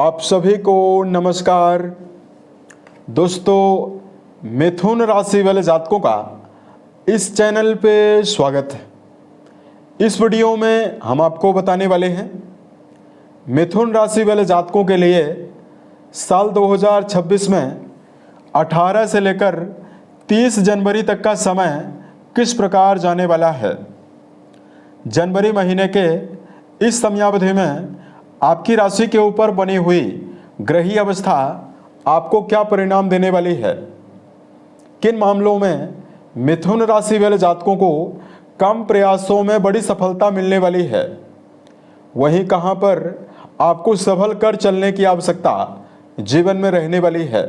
आप सभी को नमस्कार। दोस्तों, मिथुन राशि वाले जातकों का इस चैनल पे स्वागत है। इस वीडियो में हम आपको बताने वाले हैं मिथुन राशि वाले जातकों के लिए साल 2026 में 18 से लेकर 30 जनवरी तक का समय किस प्रकार जाने वाला है। जनवरी महीने के इस समयावधि में आपकी राशि के ऊपर बनी हुई ग्रही अवस्था आपको क्या परिणाम देने वाली है, किन मामलों में मिथुन राशि वाले जातकों को कम प्रयासों में बड़ी सफलता मिलने वाली है, वहीं कहां पर आपको सफल कर चलने की आवश्यकता जीवन में रहने वाली है।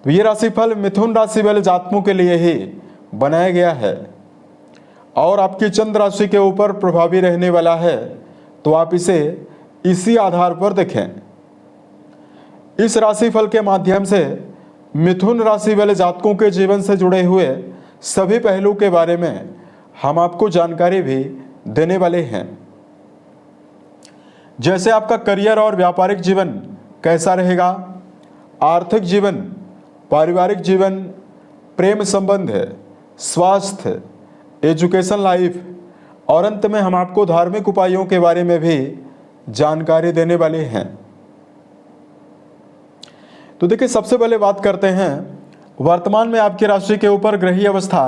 तो ये राशिफल मिथुन राशि वाले जातकों के लिए ही बनाया गया है और आपकी चंद्र राशि के ऊपर प्रभावी रहने वाला है, तो आप इसे इसी आधार पर देखें। इस राशिफल के माध्यम से मिथुन राशि वाले जातकों के जीवन से जुड़े हुए सभी पहलू के बारे में हम आपको जानकारी भी देने वाले हैं। जैसे आपका करियर और व्यापारिक जीवन कैसा रहेगा, आर्थिक जीवन, पारिवारिक जीवन, प्रेम संबंध, स्वास्थ्य, एजुकेशन लाइफ और अंत में हम आपको धार्मिक उपायों के बारे में भी जानकारी देने वाले हैं। तो देखिए, सबसे पहले बात करते हैं वर्तमान में आपकी राशि के ऊपर ग्रही अवस्था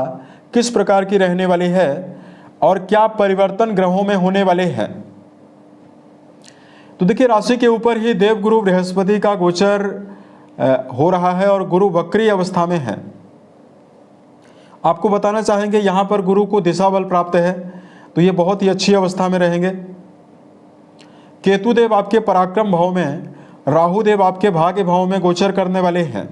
किस प्रकार की रहने वाली है और क्या परिवर्तन ग्रहों में होने वाले हैं। तो देखिए, राशि के ऊपर ही देवगुरु बृहस्पति का गोचर हो रहा है और गुरु वक्री अवस्था में है। आपको बताना चाहेंगे यहाँ पर गुरु को दिशा बल प्राप्त है, तो ये बहुत ही अच्छी अवस्था में रहेंगे। केतुदेव आपके पराक्रम भाव में, राहुदेव आपके भाग्य भाव में गोचर करने वाले हैं।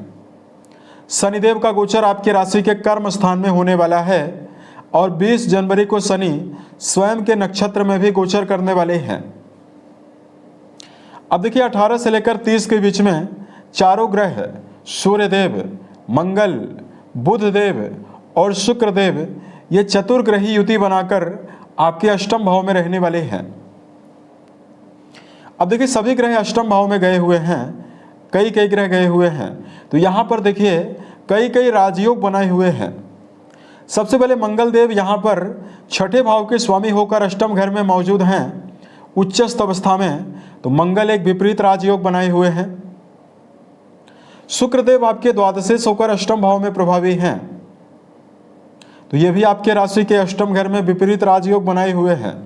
शनिदेव का गोचर आपकी राशि के कर्म स्थान में होने वाला है और 20 जनवरी को शनि स्वयं के नक्षत्र में भी गोचर करने वाले हैं। अब देखिए, 18 से लेकर 30 के बीच में चारों ग्रह सूर्यदेव, मंगल, बुधदेव और शुक्रदेव ये चतुर्ग्रही युति बनाकर आपके अष्टम भाव में रहने वाले हैं। अब देखिए, सभी ग्रह अष्टम भाव में गए हुए हैं, कई ग्रह गए हुए हैं, तो यहाँ पर देखिए कई राजयोग बनाए हुए हैं। सबसे पहले मंगल देव यहाँ पर छठे भाव के स्वामी होकर अष्टम घर में मौजूद हैं उच्चस्थ अवस्था में, तो मंगल एक विपरीत राजयोग बनाए हुए हैं। शुक्रदेव आपके द्वादशेष होकर अष्टम भाव में प्रभावी हैं, तो ये भी आपके राशि के अष्टम घर में विपरीत राजयोग बनाए हुए हैं।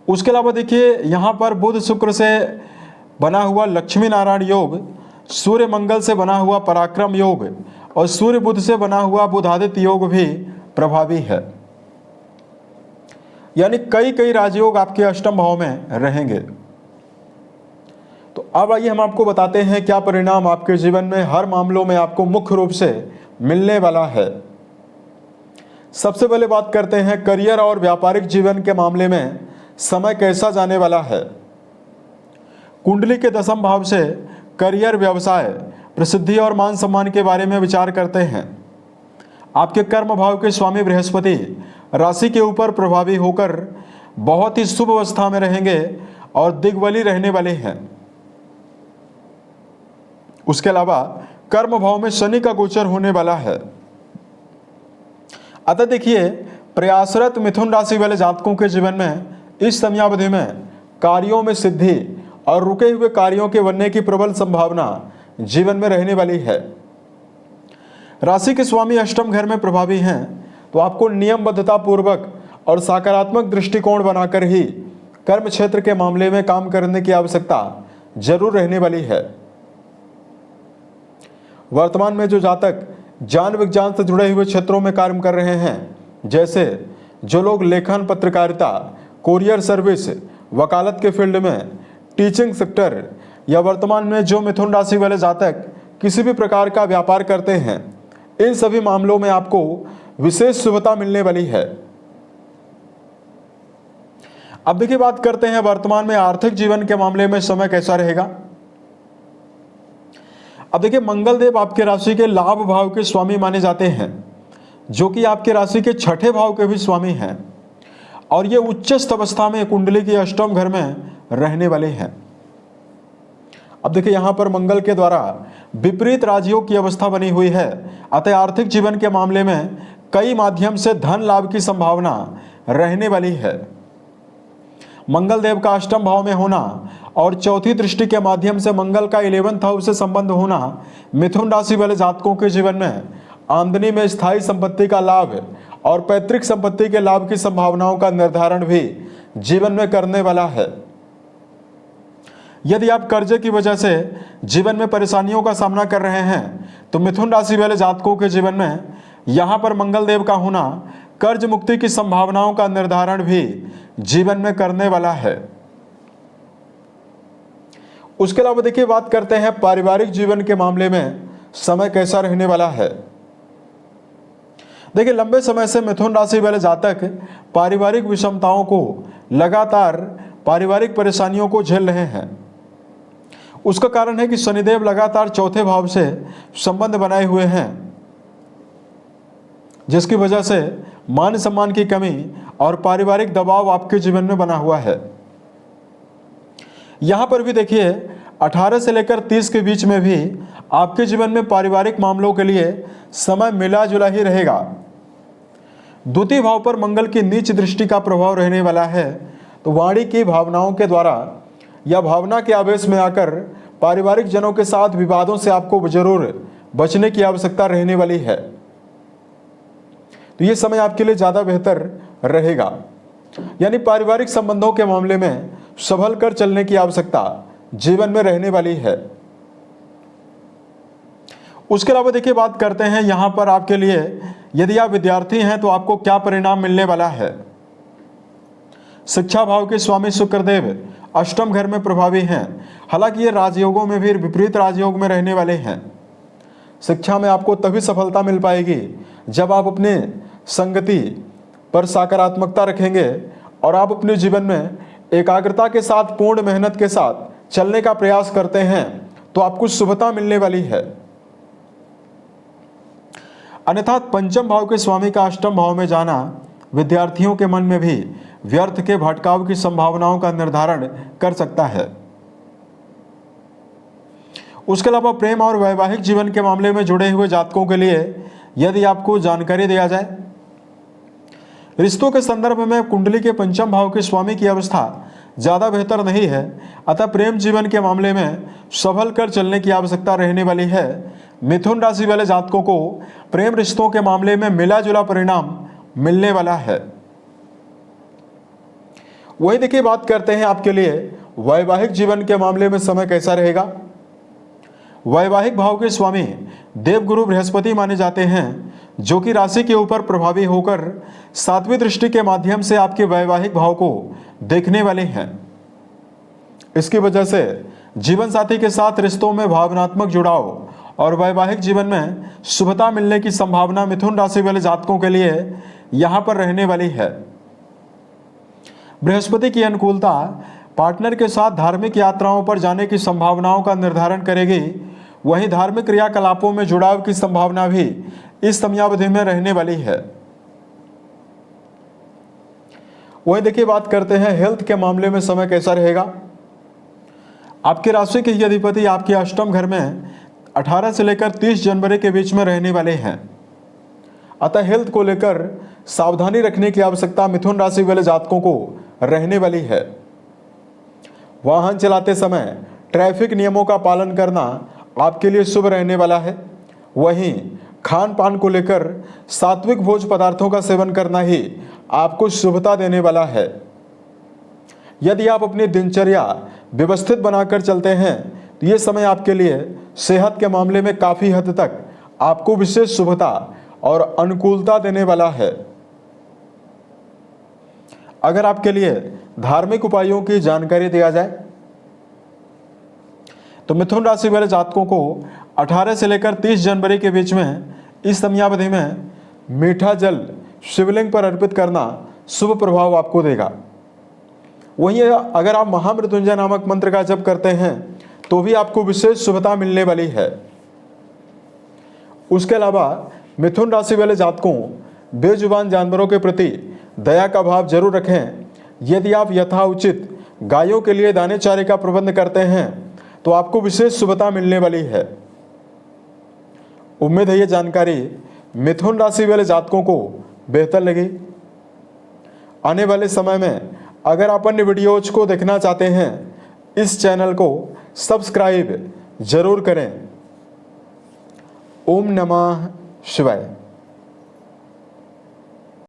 उसके अलावा देखिए, यहाँ पर बुध शुक्र से बना हुआ लक्ष्मी नारायण योग, सूर्य मंगल से बना हुआ पराक्रम योग और सूर्य बुध से बना हुआ बुधादित्य योग भी प्रभावी है। यानी कई राजयोग आपके अष्टम भाव में रहेंगे। तो अब आइए हम आपको बताते हैं क्या परिणाम आपके जीवन में हर मामलों में आपको मुख्य रूप से मिलने वाला है। सबसे पहले बात करते हैं करियर और व्यापारिक जीवन के मामले में समय कैसा जाने वाला है। कुंडली के दशम भाव से करियर, व्यवसाय, प्रसिद्धि और मान सम्मान के बारे में विचार करते हैं। आपके कर्म भाव के स्वामी बृहस्पति राशि के ऊपर प्रभावी होकर बहुत ही शुभ अवस्था में रहेंगे और दिग्बली रहने वाले हैं। उसके अलावा कर्म भाव में शनि का गोचर होने वाला है। अतः देखिए, प्रयासरत मिथुन राशि वाले जातकों के जीवन में इस समयावधि में कार्यों में सिद्धि और रुके हुए कार्यों के बनने की प्रबल संभावना जीवन में रहने वाली है। राशि के स्वामी अष्टम घर में प्रभावी हैं, तो आपको नियमबद्धता पूर्वक और सकारात्मक दृष्टिकोण बनाकर ही कर्म क्षेत्र के मामले में काम करने की आवश्यकता जरूर रहने वाली है। वर्तमान में जो जातक ज्ञान विज्ञान से जुड़े हुए क्षेत्रों में कार्य कर रहे हैं, जैसे जो लोग लेखन, पत्रकारिता, कोरियर सर्विस, वकालत के फील्ड में, टीचिंग सेक्टर या वर्तमान में जो मिथुन राशि वाले जातक किसी भी प्रकार का व्यापार करते हैं, इन सभी मामलों में आपको विशेष शुभता मिलने वाली है। अब देखिए, बात करते हैं वर्तमान में आर्थिक जीवन के मामले में समय कैसा रहेगा। अब देखिए, मंगल देव आपके राशि के लाभ भाव के स्वामी माने जाते हैं, जो कि आपके राशि के छठे भाव के भी स्वामी हैं और ये उच्चस्थ अवस्था में कुंडली की अष्टम घर में रहने वाले हैं। अब देखिए यहाँ पर मंगल के द्वारा विपरीत राजयोग की अवस्था बनी हुई है, अतः आर्थिक जीवन के मामले में कई माध्यम से धन लाभ की संभावना रहने वाली है। मंगल देव का अष्टम भाव में होना और चौथी दृष्टि के माध्यम से मंगल का 11th हाउस से संबंध होना मिथुन राशि वाले जातकों के जीवन में आमदनी में स्थायी संपत्ति का लाभ और पैतृक संपत्ति के लाभ की संभावनाओं का निर्धारण भी जीवन में करने वाला है। यदि आप कर्जे की वजह से जीवन में परेशानियों का सामना कर रहे हैं तो मिथुन राशि वाले जातकों के जीवन में यहां पर मंगल देव का होना कर्ज मुक्ति की संभावनाओं का निर्धारण भी जीवन में करने वाला है। उसके अलावा देखिए बात करते हैं पारिवारिक जीवन के मामले में समय कैसा रहने वाला है। देखिए लंबे समय से मिथुन राशि वाले जातक पारिवारिक विषमताओं को लगातार पारिवारिक परेशानियों को झेल रहे हैं। उसका कारण है कि शनिदेव लगातार चौथे भाव से संबंध बनाए हुए हैं, जिसकी वजह से मान सम्मान की कमी और पारिवारिक दबाव आपके जीवन में बना हुआ है। यहां पर भी देखिए 18 से लेकर 30 के बीच में भी आपके जीवन में पारिवारिक मामलों के लिए समय मिला जुला ही रहेगा। द्वितीय भाव पर मंगल की नीच दृष्टि का प्रभाव रहने वाला है, तो वाणी की भावनाओं के द्वारा या भावना के आवेश में आकर पारिवारिक जनों के साथ विवादों से आपको जरूर बचने की आवश्यकता रहने वाली है। तो ये समय आपके लिए ज़्यादा बेहतर रहेगा, यानी पारिवारिक संबंधों के मामले में संभल कर चलने की आवश्यकता जीवन में रहने वाली है। उसके अलावा देखिए बात करते हैं यहाँ पर आपके लिए यदि आप विद्यार्थी हैं तो आपको क्या परिणाम मिलने वाला है। शिक्षा भाव के स्वामी शुक्रदेव अष्टम घर में प्रभावी हैं, हालांकि ये राजयोगों में भी विपरीत राजयोग में रहने वाले हैं। शिक्षा में आपको तभी सफलता मिल पाएगी जब आप अपने संगति पर सकारात्मकता रखेंगे और आप अपने जीवन में एकाग्रता के साथ पूर्ण मेहनत के साथ चलने का प्रयास करते हैं तो आपको शुभता मिलने वाली है। अन्यथा पंचम भाव के स्वामी का अष्टम भाव में जाना विद्यार्थियों के मन में भी व्यर्थ के भटकाव की संभावनाओं का निर्धारण कर सकता है। उसके अलावा प्रेम और वैवाहिक जीवन के मामले में जुड़े हुए जातकों के लिए यदि आपको जानकारी दिया जाए, रिश्तों के संदर्भ में कुंडली के पंचम भाव के स्वामी की अवस्था ज़्यादा बेहतर नहीं है, अतः प्रेम जीवन के मामले में संभल कर चलने की आवश्यकता रहने वाली है। मिथुन राशि वाले जातकों को प्रेम रिश्तों के मामले में मिला जुला परिणाम मिलने वाला है। वही देखिए बात करते हैं आपके लिए वैवाहिक जीवन के मामले में समय कैसा रहेगा। वैवाहिक भाव के स्वामी देवगुरु बृहस्पति माने जाते हैं, जो कि राशि के ऊपर प्रभावी होकर 7वीं दृष्टि के माध्यम से आपके वैवाहिक भाव को देखने वाले हैं। इसकी वजह से जीवन साथी के साथ रिश्तों में भावनात्मक जुड़ाव और वैवाहिक जीवन में शुभता मिलने की संभावना मिथुन राशि वाले जातकों के लिए यहां पर रहने वाली है। बृहस्पति की अनुकूलता पार्टनर के साथ धार्मिक यात्राओं पर जाने की संभावनाओं का निर्धारण करेगी। वहीं धार्मिक क्रियाकलापों में जुड़ाव की संभावना भी इस समयावधि में रहने वाली है। वही देखिए बात करते हैं हेल्थ के मामले में समय कैसा रहेगा। आपके राशि के अधिपति आपके अष्टम घर में 18 से लेकर 30 जनवरी के बीच में रहने वाले हैं, अतः हेल्थ को लेकर सावधानी रखने की आवश्यकता मिथुन राशि वाले जातकों को रहने वाली है। वाहन चलाते समय ट्रैफिक नियमों का पालन करना आपके लिए शुभ रहने वाला है। वहीं खान पान को लेकर सात्विक भोज पदार्थों का सेवन करना ही आपको शुभता देने वाला है। यदि आप अपनी दिनचर्या व्यवस्थित बनाकर चलते हैं तो ये समय आपके लिए सेहत के मामले में काफ़ी हद तक आपको विशेष शुभता और अनुकूलता देने वाला है। अगर आपके लिए धार्मिक उपायों की जानकारी दिया जाए तो मिथुन राशि वाले जातकों को 18 से लेकर 30 जनवरी के बीच में इस समयावधि में मीठा जल शिवलिंग पर अर्पित करना शुभ प्रभाव आपको देगा। वहीं अगर आप महामृत्युंजय नामक मंत्र का जप करते हैं तो भी आपको विशेष शुभता मिलने वाली है। उसके अलावा मिथुन राशि वाले जातकों बेजुबान जानवरों के प्रति दया का भाव जरूर रखें। यदि आप यथाउचित गायों के लिए दाने चारे का प्रबंध करते हैं तो आपको विशेष शुभता मिलने वाली है। उम्मीद है ये जानकारी मिथुन राशि वाले जातकों को बेहतर लगी। आने वाले समय में अगर आप अन्य वीडियोज को देखना चाहते हैं, इस चैनल को सब्सक्राइब जरूर करें। ओम नमः शिवाय।